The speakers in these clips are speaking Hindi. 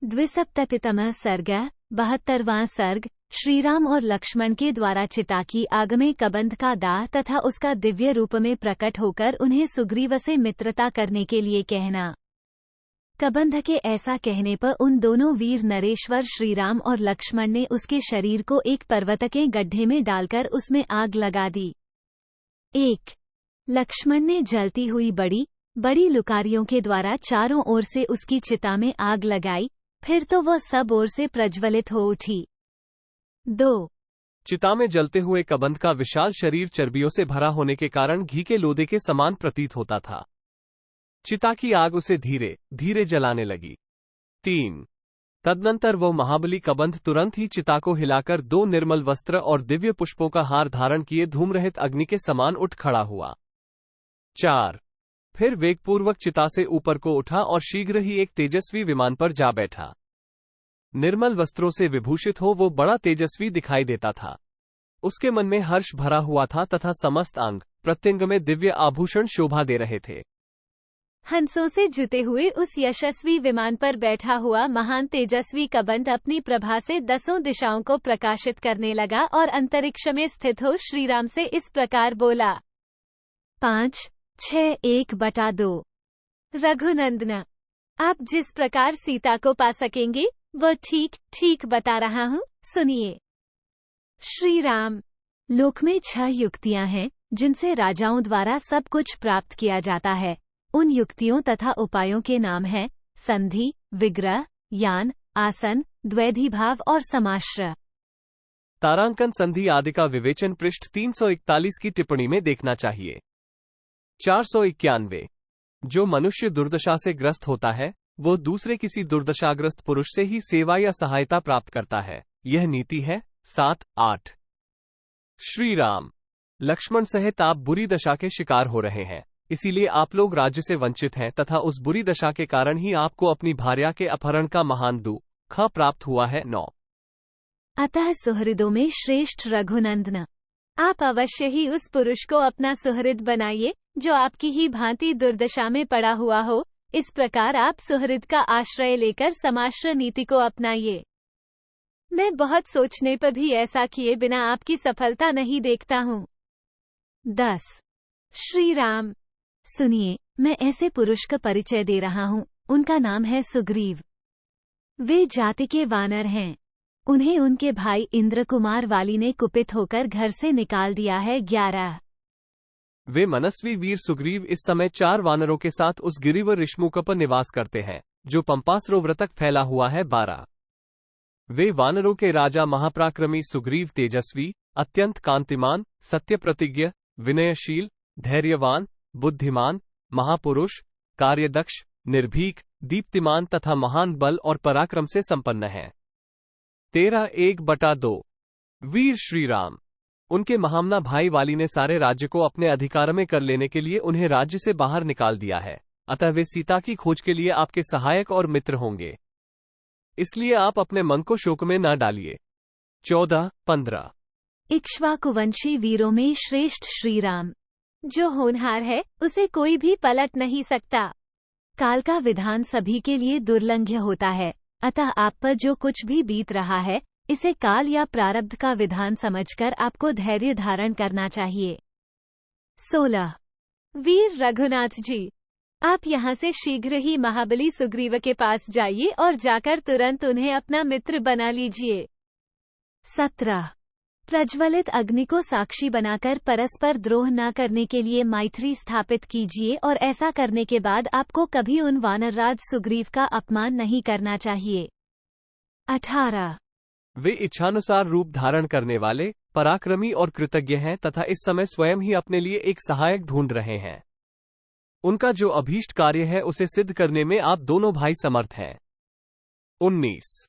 द्विसप्ततितमः सर्ग 72वां सर्ग। श्रीराम और लक्ष्मण के द्वारा चिता की आग में कबंध का दाह तथा उसका दिव्य रूप में प्रकट होकर उन्हें सुग्रीव से मित्रता करने के लिए कहना। कबंध के ऐसा कहने पर उन दोनों वीर नरेश्वर श्रीराम और लक्ष्मण ने उसके शरीर को एक पर्वत के गड्ढे में डालकर उसमें आग लगा दी। 1। लक्ष्मण ने जलती हुई बड़ी बड़ी लुकारियों के द्वारा चारों ओर से उसकी चिता में आग लगाई, फिर तो वह सब ओर से प्रज्वलित हो उठी। 2। चिता में जलते हुए कबंध का विशाल शरीर चर्बियों से भरा होने के कारण घी के लोदे के समान प्रतीत होता था। चिता की आग उसे धीरे धीरे जलाने लगी। 3। तदनंतर वो महाबली कबंध तुरंत ही चिता को हिलाकर 2 निर्मल वस्त्र और दिव्य पुष्पों का हार धारण किए धूमरहित अग्नि के समान उठ खड़ा हुआ। 4। फिर वेगपूर्वक चिता से ऊपर को उठा और शीघ्र ही एक तेजस्वी विमान पर जा बैठा। निर्मल वस्त्रों से विभूषित हो वो बड़ा तेजस्वी दिखाई देता था। उसके मन में हर्ष भरा हुआ था तथा समस्त अंग प्रत्यंग में दिव्य आभूषण शोभा दे रहे थे। हंसों से जुते हुए उस यशस्वी विमान पर बैठा हुआ महान तेजस्वी कबंध अपनी प्रभा से 10 दिशाओं को प्रकाशित करने लगा और अंतरिक्ष में स्थित हो श्रीराम से इस प्रकार बोला। 5:6:1/2 रघुनंदन, आप जिस प्रकार सीता को पा सकेंगे वह ठीक ठीक बता रहा हूँ, सुनिए। श्रीराम, लोक में 6 युक्तियां हैं जिनसे राजाओं द्वारा सब कुछ प्राप्त किया जाता है। उन युक्तियों तथा उपायों के नाम हैं संधि, विग्रह, यान, आसन, द्वैधिभाव और समाश्रय। तारांकन संधि आदि का विवेचन पृष्ठ 341 की टिप्पणी में देखना चाहिए। 491। जो मनुष्य दुर्दशा से ग्रस्त होता है वो दूसरे किसी दुर्दशाग्रस्त पुरुष से ही सेवा या सहायता प्राप्त करता है, यह नीति है। 7-8। श्रीराम, लक्ष्मण सहित आप बुरी दशा के शिकार हो रहे हैं, इसीलिए आप लोग राज्य से वंचित हैं तथा उस बुरी दशा के कारण ही आपको अपनी भार्या के अपहरण का महान दुख प्राप्त हुआ है। 9। अतः सुहृदों में श्रेष्ठ रघुनंदन, आप अवश्य ही उस पुरुष को अपना सुहृद बनाइए जो आपकी ही भांति दुर्दशा में पड़ा हुआ हो। इस प्रकार आप सुहृद का आश्रय लेकर समाश्रय नीति को अपनाइए। मैं बहुत सोचने पर भी ऐसा किए बिना आपकी सफलता नहीं देखता हूँ। 10। श्रीराम, सुनिए, मैं ऐसे पुरुष का परिचय दे रहा हूँ, उनका नाम है सुग्रीव। वे जाति के वानर हैं। उन्हें उनके भाई इंद्र कुमार वाली ने कुपित होकर घर से निकाल दिया है। 11। वे मनस्वी वीर सुग्रीव इस समय 4 वानरों के साथ उस गिरिवर ऋष्मुक पर निवास करते हैं जो पंपासरोवर तक फैला हुआ है। 12। वे वानरों के राजा महापराक्रमी सुग्रीव तेजस्वी, अत्यंत कांतिमान, सत्य प्रतिज्ञ, विनयशील, धैर्यवान, बुद्धिमान, महापुरुष, कार्यदक्ष, निर्भीक, दीप्तिमान तथा महान बल और पराक्रम से संपन्न हैं। 13:1/2 वीर श्रीराम, उनके महामना भाई वाली ने सारे राज्य को अपने अधिकार में कर लेने के लिए उन्हें राज्य से बाहर निकाल दिया है, अतः वे सीता की खोज के लिए आपके सहायक और मित्र होंगे, इसलिए आप अपने मन को शोक में न डालिए। 14:15 इक्ष्वाकुवंशी वीरों में श्रेष्ठ श्रीराम, जो होनहार है उसे कोई भी पलट नहीं सकता। काल का विधान सभी के लिए दुर्लंघ्य होता है, अतः आप पर जो कुछ भी बीत रहा है इसे काल या प्रारब्ध का विधान समझकर आपको धैर्य धारण करना चाहिए। 16। वीर रघुनाथ जी, आप यहाँ से शीघ्र ही महाबली सुग्रीव के पास जाइए और जाकर तुरंत उन्हें अपना मित्र बना लीजिए। 17। प्रज्वलित अग्नि को साक्षी बनाकर परस्पर द्रोह न करने के लिए मैत्री स्थापित कीजिए और ऐसा करने के बाद आपको कभी उन वानरराज सुग्रीव का अपमान नहीं करना चाहिए। 18। वे इच्छानुसार रूप धारण करने वाले, पराक्रमी और कृतज्ञ हैं तथा इस समय स्वयं ही अपने लिए एक सहायक ढूंढ रहे हैं। उनका जो अभीष्ट कार्य है उसे सिद्ध करने में आप दोनों भाई समर्थ हैं। 19।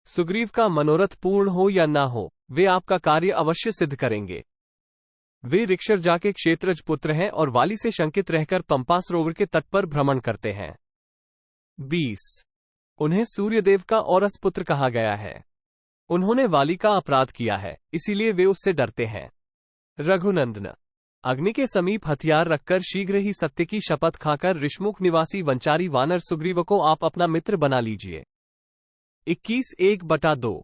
सुग्रीव का मनोरथ पूर्ण हो या ना हो, वे आपका कार्य अवश्य सिद्ध करेंगे। वे ऋक्षरजा के क्षेत्रज पुत्र हैं और वाली से शंकित रहकर पंपा सरोवर के तट पर भ्रमण करते हैं। 20। उन्हें सूर्यदेव का औरस पुत्र कहा गया है। उन्होंने वाली का अपराध किया है, इसीलिए वे उससे डरते हैं। रघुनंदन, अग्नि के समीप हथियार रखकर शीघ्र ही सत्य की शपथ खाकर ऋष्मुक निवासी वंचारी वानर सुग्रीव को आप अपना मित्र बना लीजिए। 21:1/2।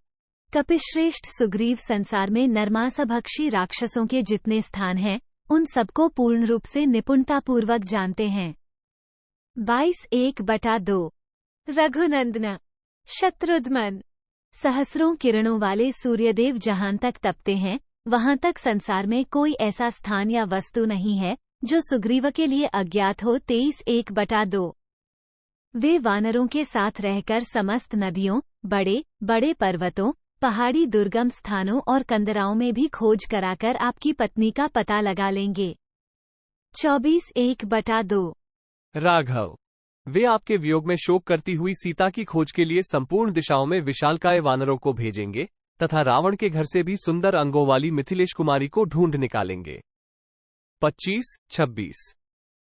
कपिश्रेष्ठ सुग्रीव संसार में नरमांसभक्षी राक्षसों के जितने स्थान हैं, उन सबको पूर्ण रूप से निपुणतापूर्वक जानते हैं। 22:1/2। रघुनंदन शत्रुघ्न। सहस्रों किरणों वाले सूर्यदेव जहां तक तपते हैं, वहां तक संसार में कोई ऐसा स्थान या वस्तु नहीं है जो सुग्रीव के लिए अज्ञात हो। 23:1/2। वे वानरों के साथ रहकर समस्त नदियों, बड़े बड़े पर्वतों, पहाड़ी दुर्गम स्थानों और कंदराओं में भी खोज कराकर आपकी पत्नी का पता लगा लेंगे। 24:1/2। राघव। वे आपके वियोग में शोक करती हुई सीता की खोज के लिए संपूर्ण दिशाओं में विशालकाय वानरों को भेजेंगे तथा रावण के घर से भी सुंदर अंगों वाली मिथिलेश कुमारी को ढूंढ निकालेंगे। 25:26।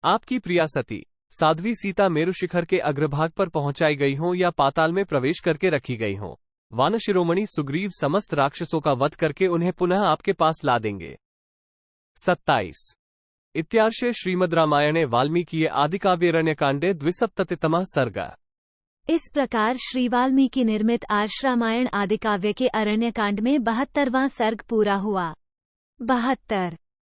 आपकी प्रिया सती साध्वी सीता मेरु शिखर के अग्रभाग पर पहुंचाई गई हो या पाताल में प्रवेश करके रखी गई हो, वान शिरोमणि सुग्रीव समस्त राक्षसों का वध करके उन्हें पुनः आपके पास ला देंगे। 27। इत्यार्षे श्रीमद् रामायणे वाल्मीकि आदिकाव्यरण्यकाण्डे 2सप्ततितमः सर्गः। इस प्रकार श्री वाल्मीकि निर्मित आर्ष रामायण आदिकाव्य के अरण्यकांड में 72वां सर्ग पूरा हुआ। 72।